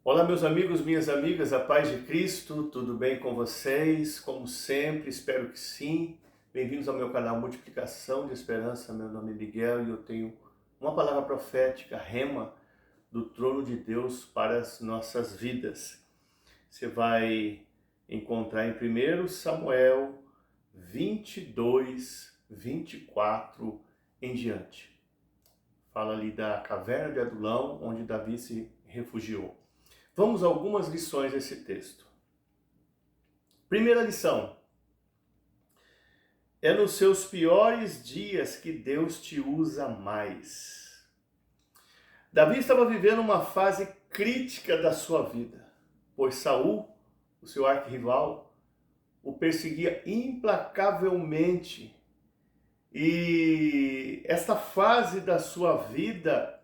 Olá, meus amigos, minhas amigas, a paz de Cristo, tudo bem com vocês? Como sempre, espero que sim. Bem-vindos ao meu canal Multiplicação de Esperança. Meu nome é Miguel e eu tenho uma palavra profética, rema, do trono de Deus para as nossas vidas. Você vai encontrar em 1 Samuel 22, 24 em diante. Fala ali da caverna de Adulão, onde Davi se refugiou. Vamos a algumas lições desse texto. Primeira lição: é nos seus piores dias que Deus te usa mais. Davi estava vivendo uma fase crítica da sua vida, pois Saul, o seu arquirrival, o perseguia implacavelmente. E esta fase da sua vida,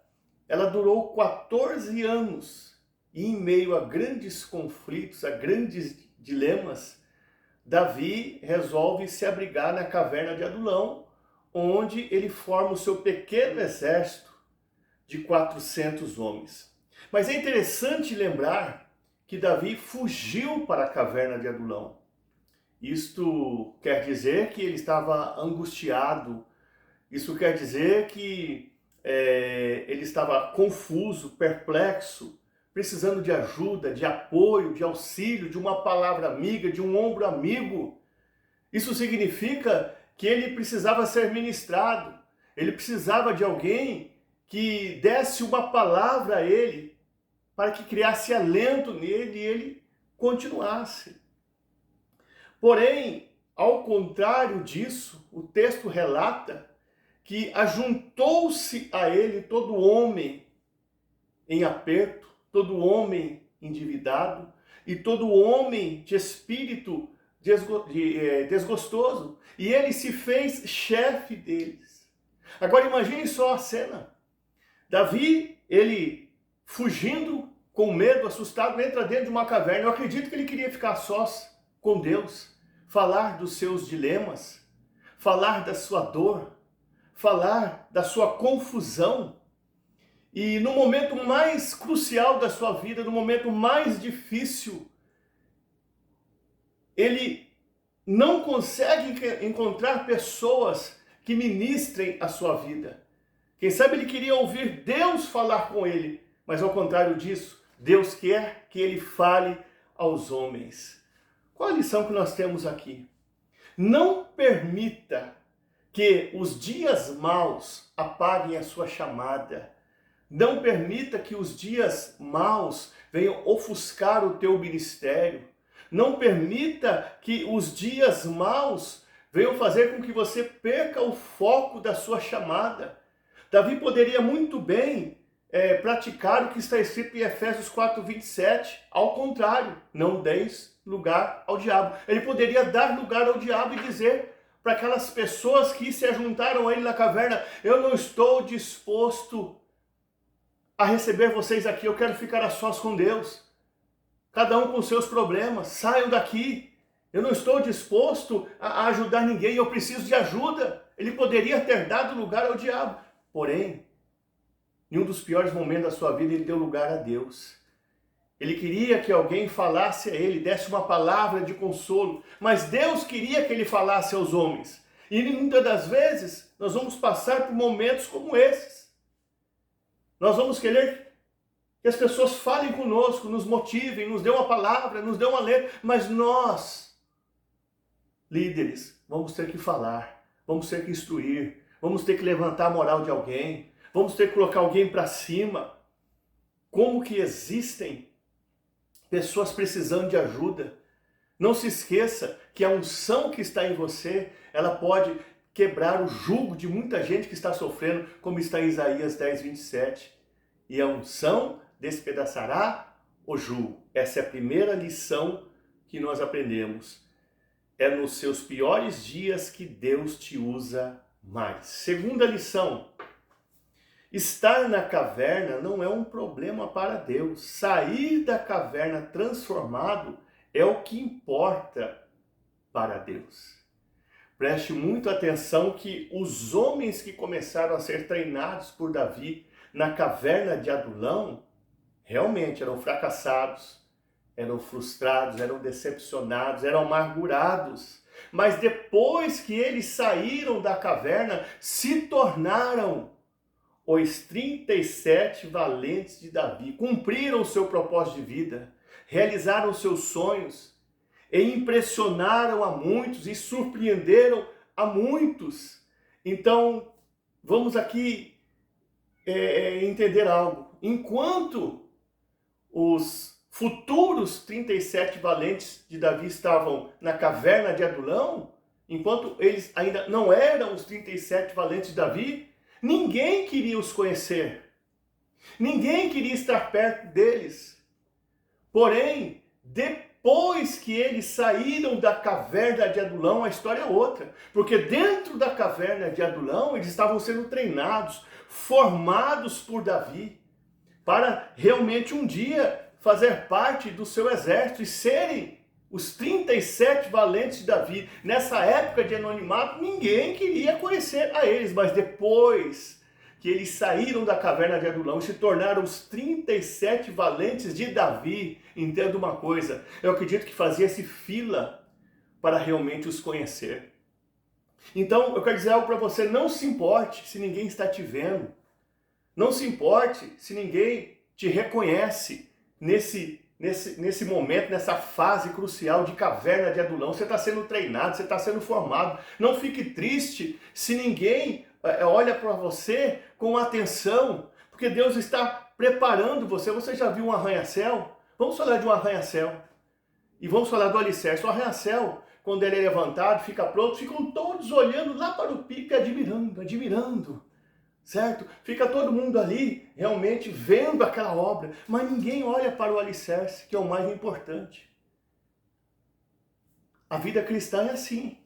ela durou 14 anos. E em meio a grandes conflitos, a grandes dilemas, Davi resolve se abrigar na caverna de Adulão, onde ele forma o seu pequeno exército de 400 homens. Mas é interessante lembrar que Davi fugiu para a caverna de Adulão. Isto quer dizer que ele estava angustiado, isso quer dizer que ele estava confuso, perplexo, precisando de ajuda, de apoio, de auxílio, de uma palavra amiga, de um ombro amigo. Isso significa que ele precisava ser ministrado, ele precisava de alguém que desse uma palavra a ele, para que criasse alento nele e ele continuasse. Porém, ao contrário disso, o texto relata que ajuntou-se a ele todo homem em aperto, todo homem endividado e todo homem de espírito desgostoso, e ele se fez chefe deles. Agora imagine só a cena. Davi, ele fugindo, com medo, assustado, entra dentro de uma caverna. Eu acredito que ele queria ficar sós com Deus, falar dos seus dilemas, falar da sua dor, falar da sua confusão. E no momento mais crucial da sua vida, no momento mais difícil, ele não consegue encontrar pessoas que ministrem a sua vida. Quem sabe ele queria ouvir Deus falar com ele, mas ao contrário disso, Deus quer que ele fale aos homens. Qual a lição que nós temos aqui? Não permita que os dias maus apaguem a sua chamada. Não permita que os dias maus venham ofuscar o teu ministério. Não permita que os dias maus venham fazer com que você perca o foco da sua chamada. Davi poderia muito bem praticar o que está escrito em Efésios 4:27. Ao contrário, não deis lugar ao diabo. Ele poderia dar lugar ao diabo e dizer para aquelas pessoas que se ajuntaram a ele na caverna: eu não estou disposto a receber vocês aqui, eu quero ficar a sós com Deus. Cada um com seus problemas, saiam daqui. Eu não estou disposto a ajudar ninguém, eu preciso de ajuda. Ele poderia ter dado lugar ao diabo. Porém, em um dos piores momentos da sua vida, ele deu lugar a Deus. Ele queria que alguém falasse a ele, desse uma palavra de consolo. Mas Deus queria que ele falasse aos homens. E muitas das vezes, nós vamos passar por momentos como esses. Nós vamos querer que as pessoas falem conosco, nos motivem, nos dê uma palavra, nos dê uma letra, mas nós, líderes, vamos ter que falar, vamos ter que instruir, vamos ter que levantar a moral de alguém, vamos ter que colocar alguém para cima. Como que existem pessoas precisando de ajuda? Não se esqueça que a unção que está em você, ela pode quebrar o jugo de muita gente que está sofrendo, como está em Isaías 10:27. E a unção despedaçará o jugo. Essa é a primeira lição que nós aprendemos. É nos seus piores dias que Deus te usa mais. Segunda lição: estar na caverna não é um problema para Deus. Sair da caverna transformado é o que importa para Deus. Preste muito atenção que os homens que começaram a ser treinados por Davi na caverna de Adulão realmente eram fracassados, eram frustrados, eram decepcionados, eram amargurados. Mas depois que eles saíram da caverna, se tornaram os 37 valentes de Davi, cumpriram o seu propósito de vida, realizaram seus sonhos e impressionaram a muitos e surpreenderam a muitos. Então, vamos aqui entender algo. Enquanto os futuros 37 valentes de Davi estavam na caverna de Adulão, enquanto eles ainda não eram os 37 valentes de Davi, ninguém queria os conhecer. Ninguém queria estar perto deles. Porém, depois que eles saíram da caverna de Adulão, a história é outra. Porque dentro da caverna de Adulão, eles estavam sendo treinados, formados por Davi, para realmente um dia fazer parte do seu exército e serem os 37 valentes de Davi. Nessa época de anonimato, ninguém queria conhecer a eles, mas depois que eles saíram da caverna de Adulão e se tornaram os 37 valentes de Davi, entenda uma coisa, eu acredito que fazia-se fila para realmente os conhecer. Então, eu quero dizer algo para você, não se importe se ninguém está te vendo, não se importe se ninguém te reconhece nesse momento, nessa fase crucial de caverna de Adulão. Você está sendo treinado, você está sendo formado. Não fique triste se ninguém olha para você com atenção, porque Deus está preparando você. Você já viu um arranha-céu? Vamos falar de um arranha-céu. E vamos falar do alicerce. O arranha-céu, quando ele é levantado, fica pronto, ficam todos olhando lá para o pico e admirando. Certo? Fica todo mundo ali realmente vendo aquela obra, mas ninguém olha para o alicerce, que é o mais importante. A vida cristã é assim.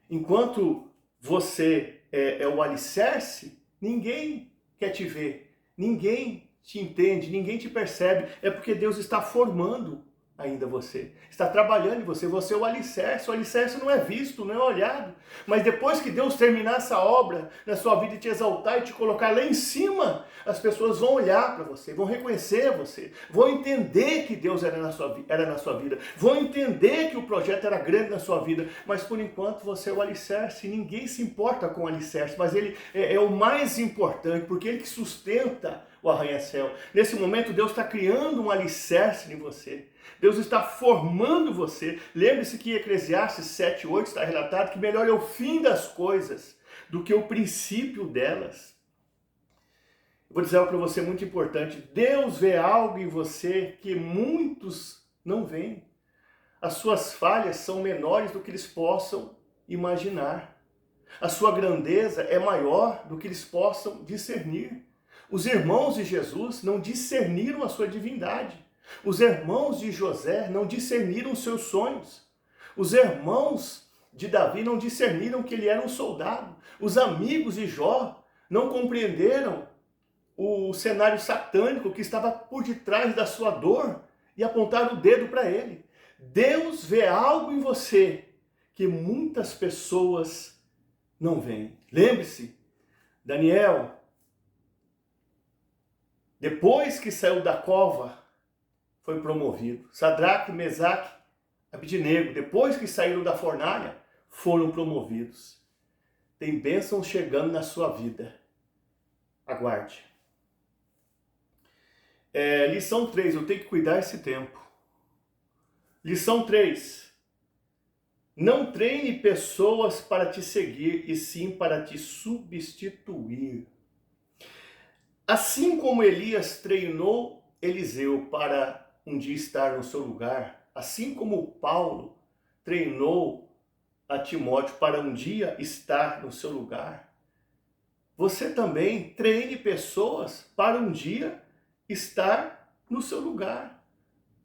Enquanto você é o alicerce, ninguém quer te ver, ninguém te entende, ninguém te percebe. É porque Deus está formando ainda você, está trabalhando em você. Você é o alicerce não é visto, não é olhado, mas depois que Deus terminar essa obra na sua vida e te exaltar e te colocar lá em cima, as pessoas vão olhar para você, vão reconhecer você, vão entender que Deus era na sua vida, vão entender que o projeto era grande na sua vida, mas por enquanto você é o alicerce, e ninguém se importa com o alicerce, mas ele é o mais importante, porque ele que sustenta o arranha-céu. Nesse momento Deus está criando um alicerce em você. Deus está formando você. Lembre-se que em Eclesiastes 7:8 está relatado que melhor é o fim das coisas do que o princípio delas. Eu vou dizer algo para você muito importante. Deus vê algo em você que muitos não veem. As suas falhas são menores do que eles possam imaginar. A sua grandeza é maior do que eles possam discernir. Os irmãos de Jesus não discerniram a sua divindade. Os irmãos de José não discerniram os seus sonhos. Os irmãos de Davi não discerniram que ele era um soldado. Os amigos de Jó não compreenderam o cenário satânico que estava por detrás da sua dor e apontaram o dedo para ele. Deus vê algo em você que muitas pessoas não veem. Lembre-se, Daniel, depois que saiu da cova, foi promovido. Sadraque, Mesaque, Abednego, depois que saíram da fornalha, foram promovidos. Tem bênçãos chegando na sua vida. Aguarde. Lição 3, eu tenho que cuidar esse tempo. Lição 3. Não treine pessoas para te seguir, e sim para te substituir. Assim como Elias treinou Eliseu para um dia estar no seu lugar, assim como Paulo treinou a Timóteo para um dia estar no seu lugar, você também treine pessoas para um dia estar no seu lugar.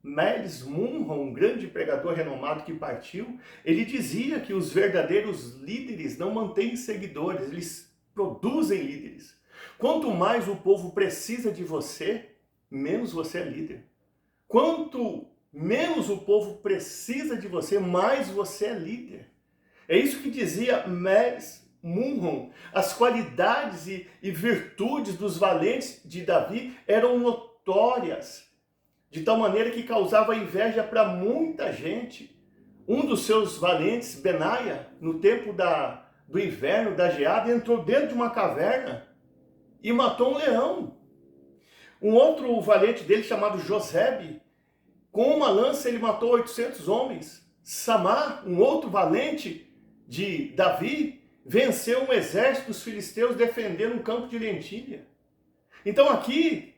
Miles Monroe, um grande pregador renomado que partiu, ele dizia que os verdadeiros líderes não mantêm seguidores, eles produzem líderes. Quanto mais o povo precisa de você, menos você é líder. Quanto menos o povo precisa de você, mais você é líder. É isso que dizia Miles Monroe. As qualidades e virtudes dos valentes de Davi eram notórias. de tal maneira que causava inveja para muita gente. Um dos seus valentes, Benaia, no tempo do inverno, da geada, entrou dentro de uma caverna e matou um leão. Um outro valente dele, chamado Josebe, com uma lança ele matou 800 homens. Samar, um outro valente de Davi, venceu um exército dos filisteus defendendo um campo de lentilha. Então aqui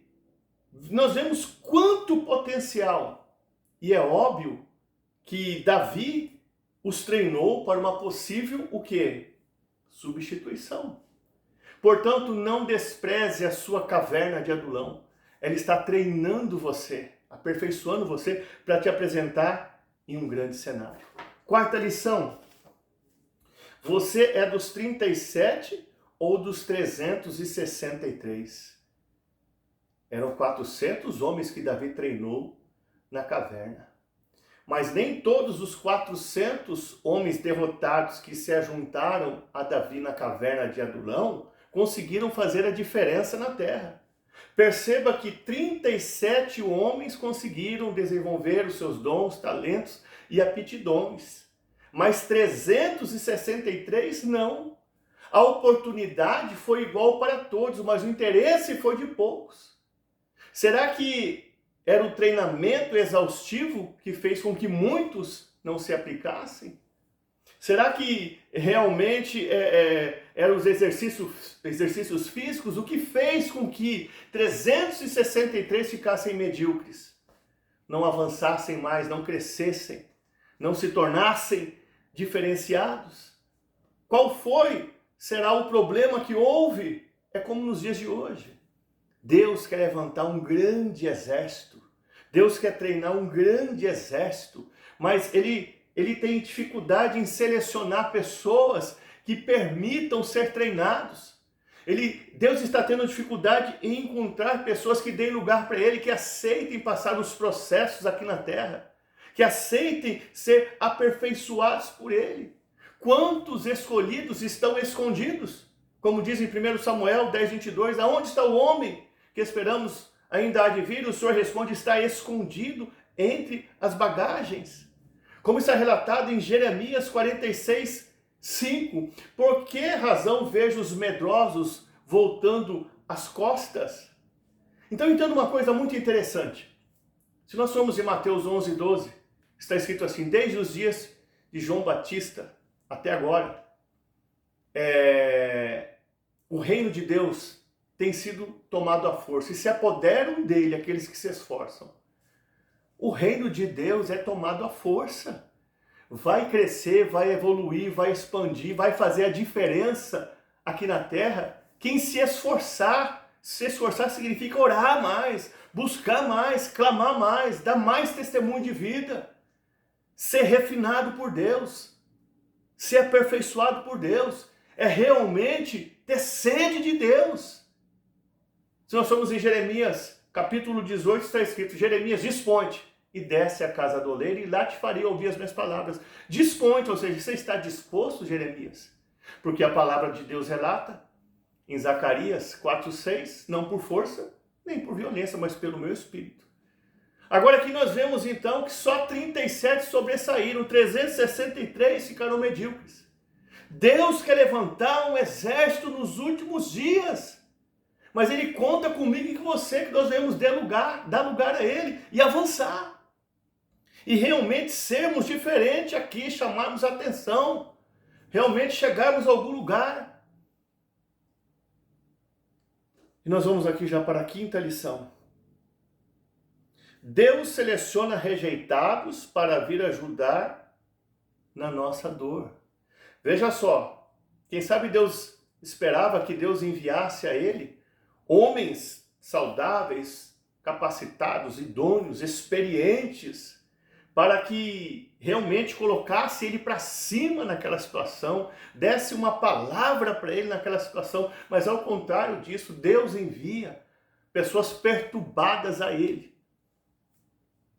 nós vemos quanto potencial. E é óbvio que Davi os treinou para uma possível, o quê? Substituição. Portanto, não despreze a sua caverna de Adulão. Ela está treinando você, aperfeiçoando você para te apresentar em um grande cenário. Quarta lição. Você é dos 37 ou dos 363? Eram 400 homens que Davi treinou na caverna. Mas nem todos os 400 homens derrotados que se ajuntaram a Davi na caverna de Adulão conseguiram fazer a diferença na terra. Perceba que 37 homens conseguiram desenvolver os seus dons, talentos e aptidões. Mas 363 não. A oportunidade foi igual para todos, mas o interesse foi de poucos. Será que era o treinamento exaustivo que fez com que muitos não se aplicassem? Será que realmente eram os exercícios físicos o que fez com que 363 ficassem medíocres? Não avançassem mais, não crescessem, não se tornassem diferenciados? Qual será o problema que houve? É como nos dias de hoje. Deus quer levantar um grande exército. Deus quer treinar um grande exército. Mas Ele tem dificuldade em selecionar pessoas que permitam ser treinados. Deus está tendo dificuldade em encontrar pessoas que deem lugar para Ele, que aceitem passar os processos aqui na terra, que aceitem ser aperfeiçoados por Ele. Quantos escolhidos estão escondidos? Como diz em 1 Samuel 10:22, aonde está o homem que esperamos ainda há de vir? O Senhor responde, está escondido entre as bagagens. Como está relatado em Jeremias 46:5, por que razão vejo os medrosos voltando as costas? Então entenda uma coisa muito interessante. Se nós formos em Mateus 11:12, está escrito assim, desde os dias de João Batista até agora, o reino de Deus tem sido tomado à força e se apoderam dele aqueles que se esforçam. O reino de Deus é tomado à força. Vai crescer, vai evoluir, vai expandir, vai fazer a diferença aqui na terra. Quem se esforçar significa orar mais, buscar mais, clamar mais, dar mais testemunho de vida. Ser refinado por Deus, ser aperfeiçoado por Deus. É realmente ter sede de Deus. Se nós somos em Jeremias, capítulo 18, está escrito, Jeremias, dispõe-te e desce à casa do oleiro, e lá te farei ouvir as minhas palavras. Dispõe-te, ou seja, você está disposto, Jeremias? Porque a palavra de Deus relata, em Zacarias 4:6, não por força, nem por violência, mas pelo meu espírito. Agora aqui nós vemos então que só 37 sobressaíram, 363 ficaram medíocres. Deus quer levantar um exército nos últimos dias. Mas Ele conta comigo e com você, que nós devemos dar lugar a Ele e avançar. E realmente sermos diferentes aqui, chamarmos a atenção. Realmente chegarmos a algum lugar. E nós vamos aqui já para a quinta lição. Deus seleciona rejeitados para vir ajudar na nossa dor. Veja só, quem sabe Deus esperava que Deus enviasse a ele homens saudáveis, capacitados, idôneos, experientes, para que realmente colocasse ele para cima naquela situação, desse uma palavra para ele naquela situação, mas ao contrário disso, Deus envia pessoas perturbadas a ele,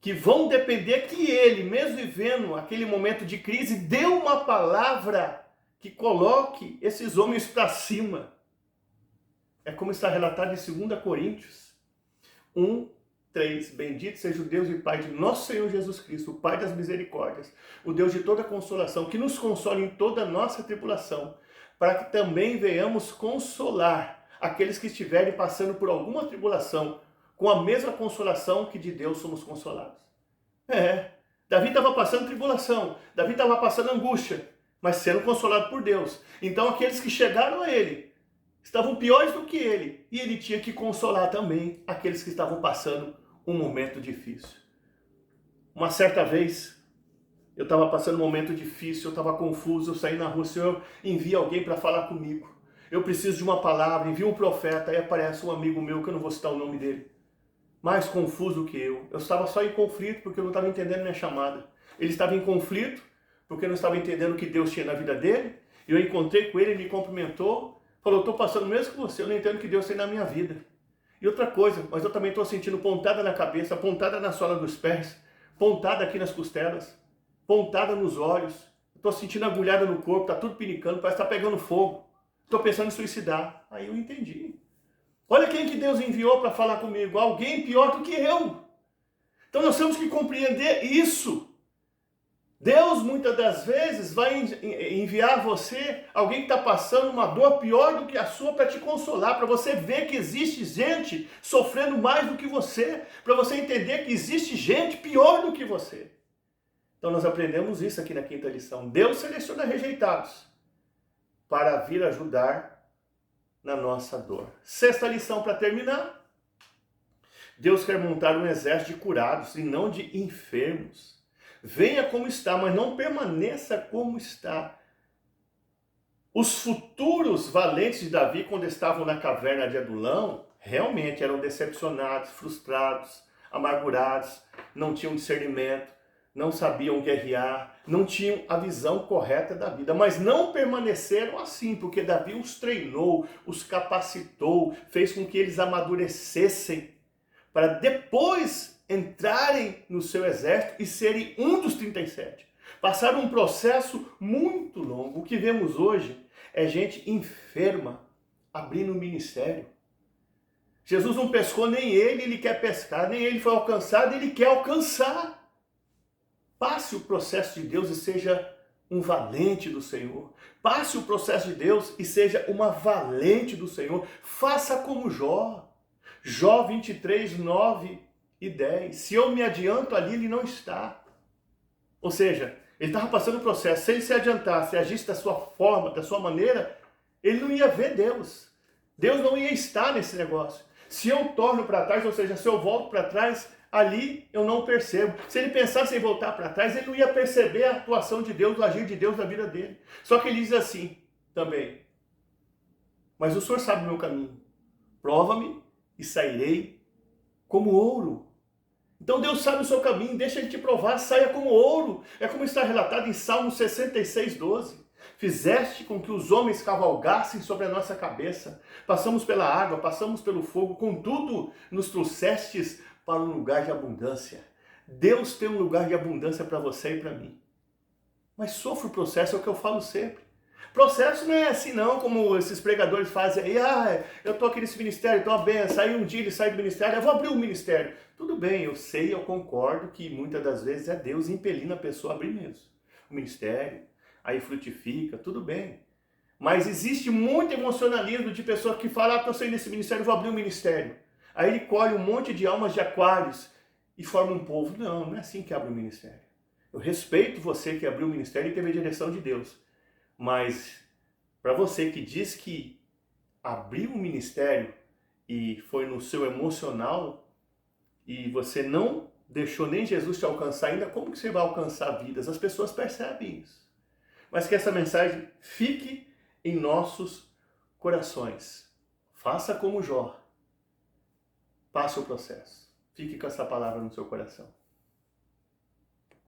que vão depender que ele, mesmo vivendo aquele momento de crise, dê uma palavra que coloque esses homens para cima. É como está relatado em 2 Coríntios 1, 3. Bendito seja o Deus e Pai de nosso Senhor Jesus Cristo, o Pai das misericórdias, o Deus de toda consolação, que nos console em toda a nossa tribulação, para que também venhamos consolar aqueles que estiverem passando por alguma tribulação, com a mesma consolação que de Deus somos consolados. Davi estava passando tribulação, Davi estava passando angústia, mas sendo consolado por Deus. Então aqueles que chegaram a ele estavam piores do que ele, e ele tinha que consolar também aqueles que estavam passando um momento difícil. Uma certa vez, eu estava passando um momento difícil, eu estava confuso, eu saí na rua, Senhor, envia alguém para falar comigo. Eu preciso de uma palavra, envia um profeta, aí aparece um amigo meu, que eu não vou citar o nome dele, mais confuso que eu. Eu estava só em conflito porque eu não estava entendendo minha chamada. Ele estava em conflito porque eu não estava entendendo o que Deus tinha na vida dele. Eu encontrei com ele, ele me cumprimentou, falou, estou passando o mesmo que você, eu não entendo o que Deus tem na minha vida. E outra coisa, mas eu também estou sentindo pontada na cabeça, pontada na sola dos pés, pontada aqui nas costelas, pontada nos olhos, estou sentindo agulhada no corpo, está tudo pinicando, parece que está pegando fogo. Estou pensando em suicidar. Aí eu entendi. Olha quem que Deus enviou para falar comigo, alguém pior do que eu. Então nós temos que compreender isso. Deus muitas das vezes vai enviar a você alguém que está passando uma dor pior do que a sua para te consolar, para você ver que existe gente sofrendo mais do que você, para você entender que existe gente pior do que você. Então nós aprendemos isso aqui na quinta lição. Deus seleciona rejeitados para vir ajudar na nossa dor. Sexta lição para terminar. Deus quer montar um exército de curados e não de enfermos. Venha como está, mas não permaneça como está. Os futuros valentes de Davi, quando estavam na caverna de Adulão, realmente eram decepcionados, frustrados, amargurados, não tinham discernimento, não sabiam guerrear, não tinham a visão correta da vida, mas não permaneceram assim, porque Davi os treinou, os capacitou, fez com que eles amadurecessem, para depois entrarem no seu exército e serem um dos 37. Passaram um processo muito longo. O que vemos hoje é gente enferma abrindo um ministério. Jesus não pescou nem ele quer pescar, nem ele foi alcançado, ele quer alcançar. Passe o processo de Deus e seja um valente do Senhor. Passe o processo de Deus e seja uma valente do Senhor. Faça como Jó. Jó 23, 9 e 10. Se eu me adianto ali, ele não está. Ou seja, ele estava passando o processo. Se ele se adiantasse, agisse da sua forma, da sua maneira, ele não ia ver Deus. Deus não ia estar nesse negócio. Se eu torno para trás, ou seja, se eu volto para trás, ali eu não percebo. Se ele pensasse em voltar para trás, ele não ia perceber a atuação de Deus, o agir de Deus na vida dele. Só que ele diz assim também: mas o Senhor sabe o meu caminho. Prova-me e sairei como ouro. Então Deus sabe o seu caminho, deixa ele te provar, saia como ouro. É como está relatado em Salmo 66, 12. Fizeste com que os homens cavalgassem sobre a nossa cabeça. Passamos pela água, passamos pelo fogo, contudo nos trouxestes para um lugar de abundância. Deus tem um lugar de abundância para você e para mim. Mas sofra o processo, é o que eu falo sempre. Processo não é assim não, como esses pregadores fazem aí, eu estou aqui nesse ministério, estou uma benção, aí um dia ele sai do ministério, eu vou abrir um ministério. Tudo bem, eu sei, eu concordo que muitas das vezes é Deus impelindo a pessoa a abrir mesmo o ministério, aí frutifica, tudo bem. Mas existe muito emocionalismo de pessoa que fala, estou saindo desse ministério, vou abrir um ministério. Aí ele colhe um monte de almas de aquários e forma um povo. Não, não é assim que abre um ministério. Eu respeito você que abriu o ministério e teve a direção de Deus. Mas para você que diz que abriu um ministério e foi no seu emocional e você não deixou nem Jesus te alcançar ainda, como que você vai alcançar vidas? As pessoas percebem isso. Mas que essa mensagem fique em nossos corações. Faça como Jó. Passe o processo. Fique com essa palavra no seu coração.